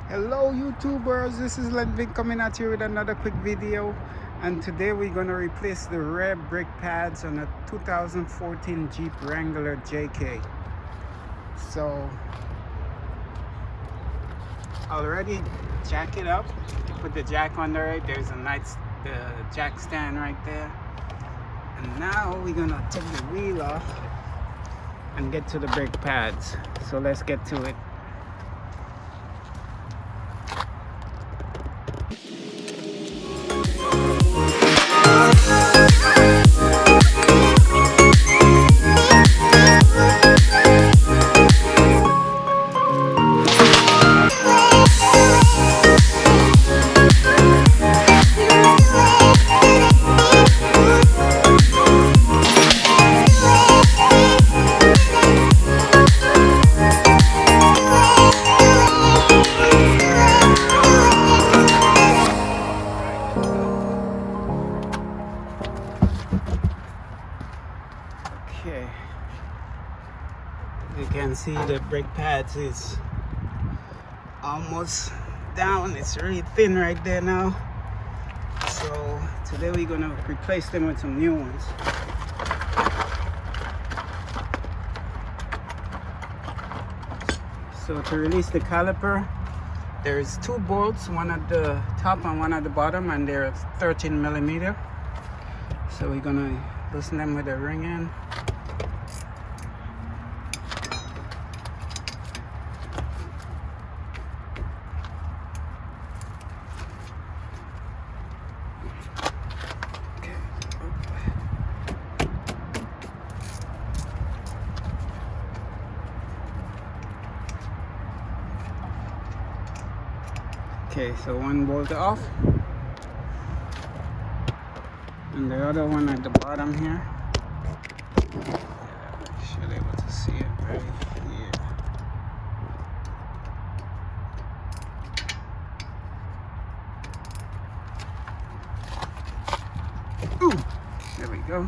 Hello YouTubers, this is Lenvin coming at you with another quick video, and today we're going to replace the rear brake pads on a 2014 Jeep Wrangler JK. So already jack it up, put the jack under it. There's a nice jack stand right there, and now we're going to take the wheel off and get to the brake pads. So let's get to it. Okay, you can see the brake pads is almost down. It's really thin right there now. So today we're gonna replace them with some new ones. So to release the caliper, there's two bolts, one at the top and one at the bottom, and they're 13 millimeter. So we're gonna loosen them with a ring end. Okay, so one bolt off, and the other one at the bottom here. I should be able to see it right here. Ooh, there we go.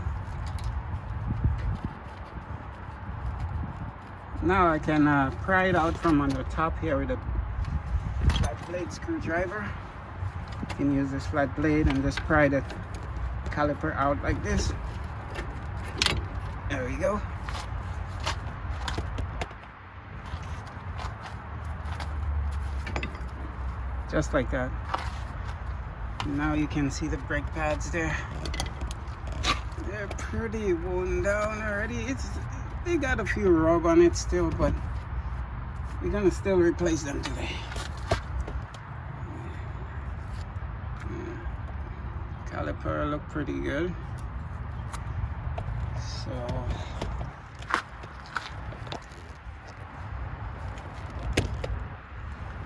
Now I can pry it out from on the top here with a flat blade screwdriver. You can use this flat blade and just pry the caliper out like this. There we go. Just like that. Now you can see the brake pads there. They're pretty worn down already. They got a few rub on it still, but we're gonna still replace them today. Caliper look pretty good. So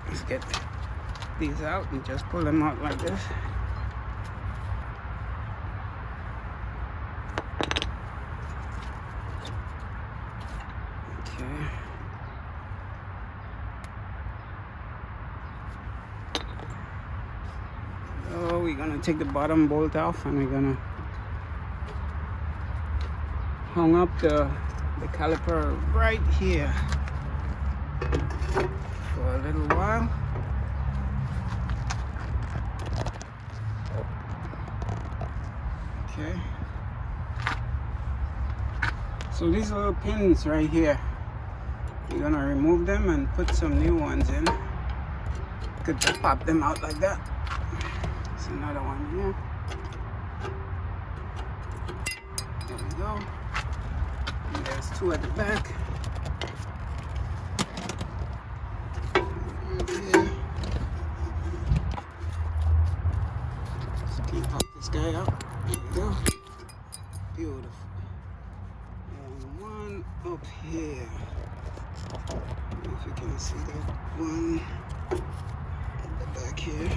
let's get these out and just pull them out like this. Okay. So we're gonna take the bottom bolt off, and we're gonna hang up the caliper right here for a little while. Okay. So these little pins right here, you're gonna remove them and put some new ones in. You could just pop them out like that. There's another one here. There we go. And there's two at the back. Okay. So can you pop this guy out? There we go. Beautiful. And one up here. If you can see that one at the back here.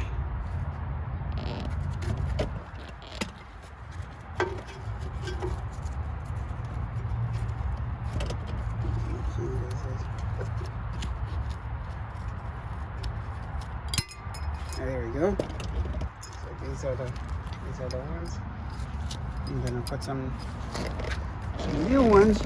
There we go. So these are the ones. I'm gonna put some new ones.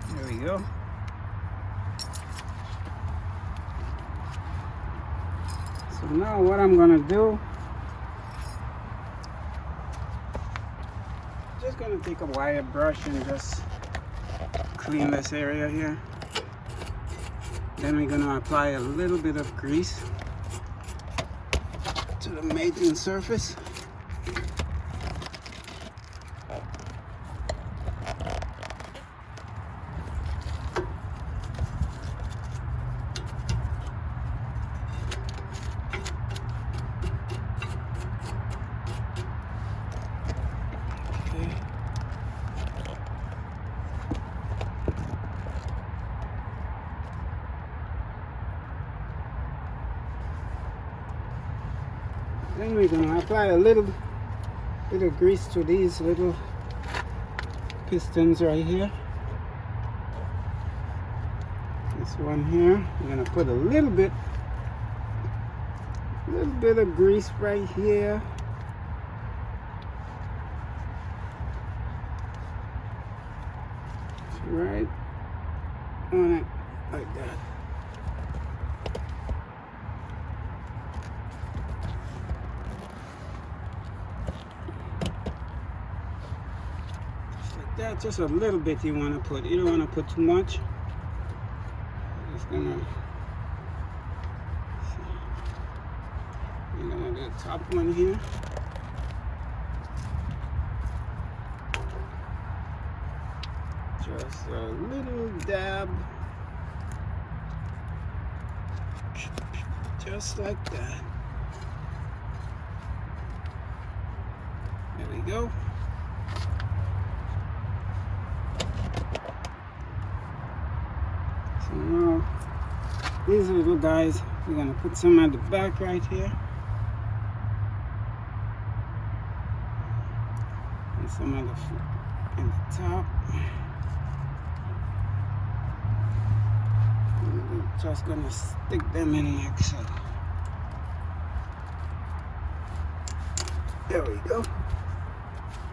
There we go. So now what I'm gonna do, just gonna take a wire brush and just clean this area here. Then we're gonna apply a little bit of grease to the mating surface. Then we're gonna apply a little bit of grease to these little pistons right here. This one here, we're gonna put a little bit of grease right here. Right on it, like that. That just a little bit you want to put. You don't want to put too much. Just gonna we're gonna do the top one here. Just a little dab, just like that. There we go. So now, these little guys, we're going to put some at the back right here. And some at the top. And we're just going to stick them in like so. There we go.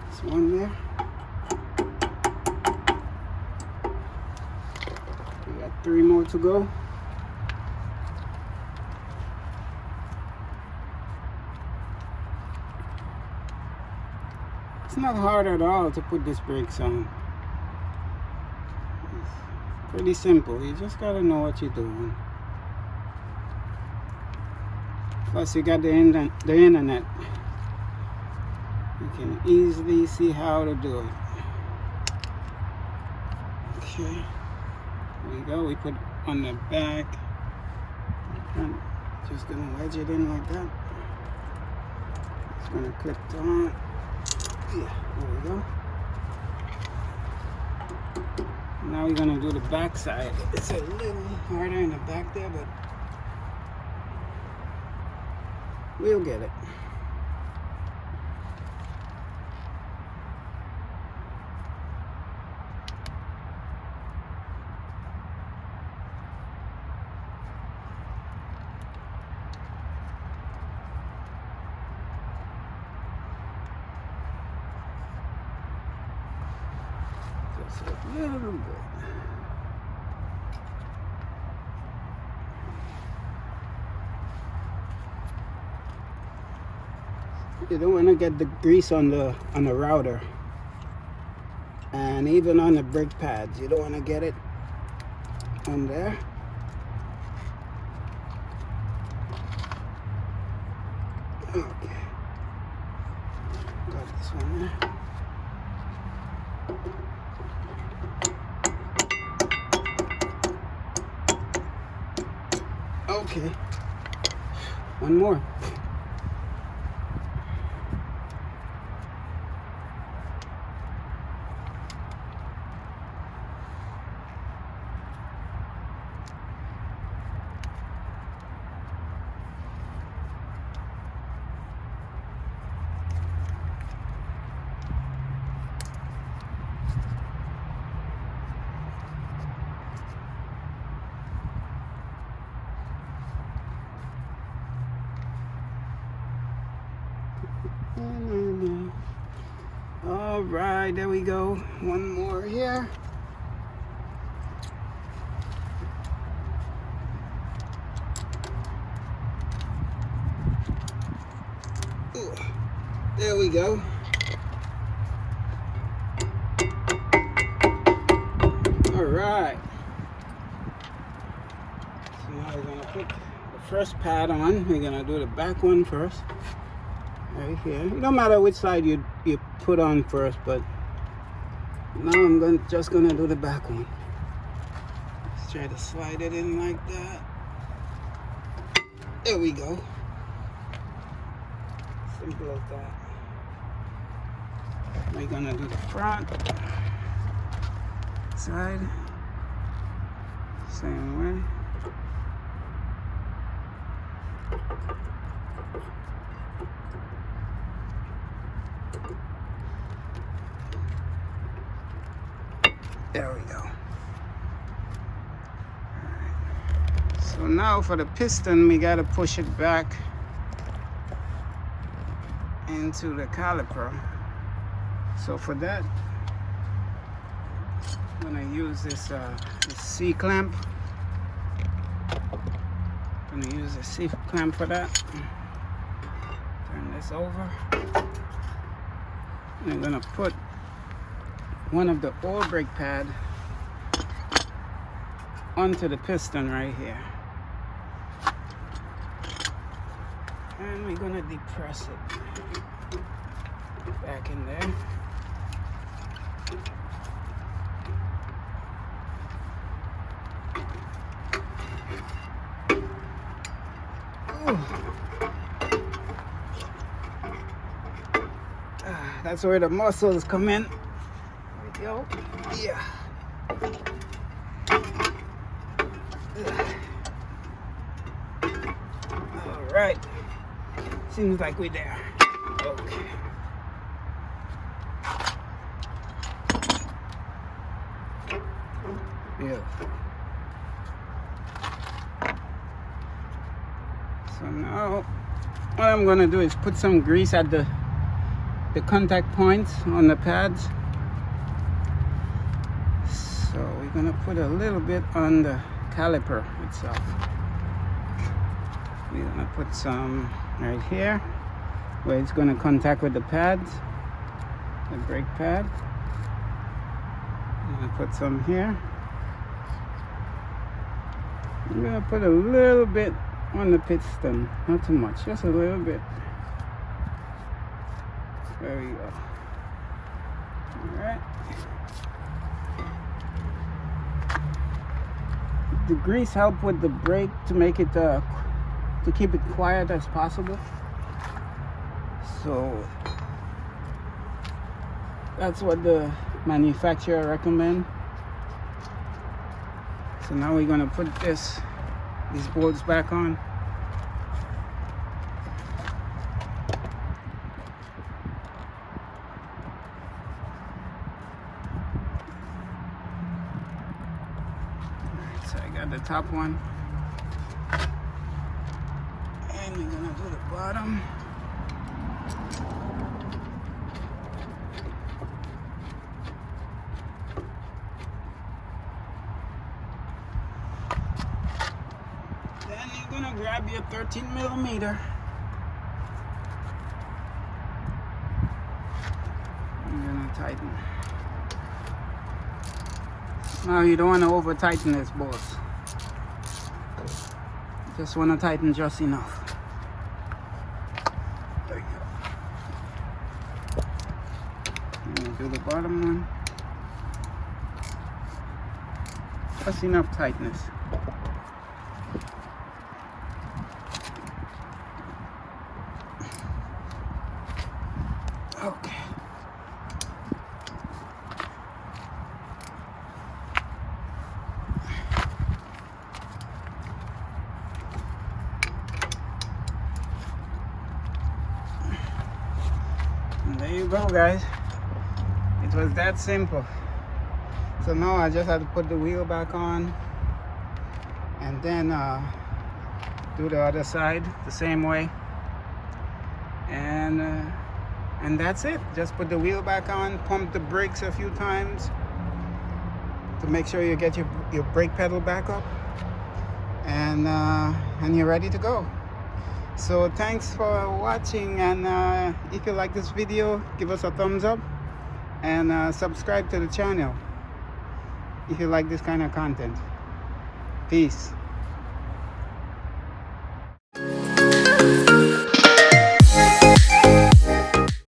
There's one there. We got 3 more to go. It's not hard at all to put these brakes on. It's pretty simple. You just gotta know what you're doing. Plus, you got the internet. You can easily see how to do it. Okay. There we go. We put on the back. And just gonna wedge it in like that. It's gonna clip on. Yeah, there we go. Now we're gonna do the back side. It's a little harder in the back there, but we'll get it. Just a little bit. You don't want to get the grease on the router, and even on the brake pads. You don't want to get it on there. Okay, got this one there. Okay, one more. All right, there we go. One more here. Ooh, there we go. All right. So now we're gonna put the first pad on. We're gonna do the back one first. Right here. It don't matter which side you put on first, but now I'm just gonna do the back one. Let's try to slide it in like that. There we go. Simple as that. We're gonna do the front side. Same way. There we go. Alright. So now for the piston, we gotta push it back into the caliper. So for that, I'm gonna use this C clamp. I'm gonna use the C clamp for that. Turn this over. And I'm gonna put one of the oil brake pad onto the piston right here. And we're gonna depress it back in there. That's where the muscles come in. There we go. Yeah. All right. Seems like we're there. Okay. Beautiful. So now what I'm gonna do is put some grease at the contact points on the pads. So we're gonna put a little bit on the caliper itself. We're gonna put some right here where it's gonna contact with the pads, the brake pad. I'm gonna put some here. I'm gonna put a little bit on the piston, not too much, just a little bit. There we go. Alright. The grease helps with the brake to make it to keep it quiet as possible. So that's what the manufacturer recommend. So now we're gonna put these bolts back on. So I got the top one, and we're gonna do the bottom. Then you're gonna grab your 13mm. You're gonna tighten. Now you don't want to over tighten this bolts. Just want to tighten just enough. There you go. I'm gonna do the bottom one. Just enough tightness. Okay. And there you go, guys. It was that simple. So now I just have to put the wheel back on and then do the other side the same way. And that's it. Just put the wheel back on, pump the brakes a few times to make sure you get your brake pedal back up, and you're ready to go. So thanks for watching, and if you like this video, give us a thumbs up and subscribe to the channel if you like this kind of content. Peace.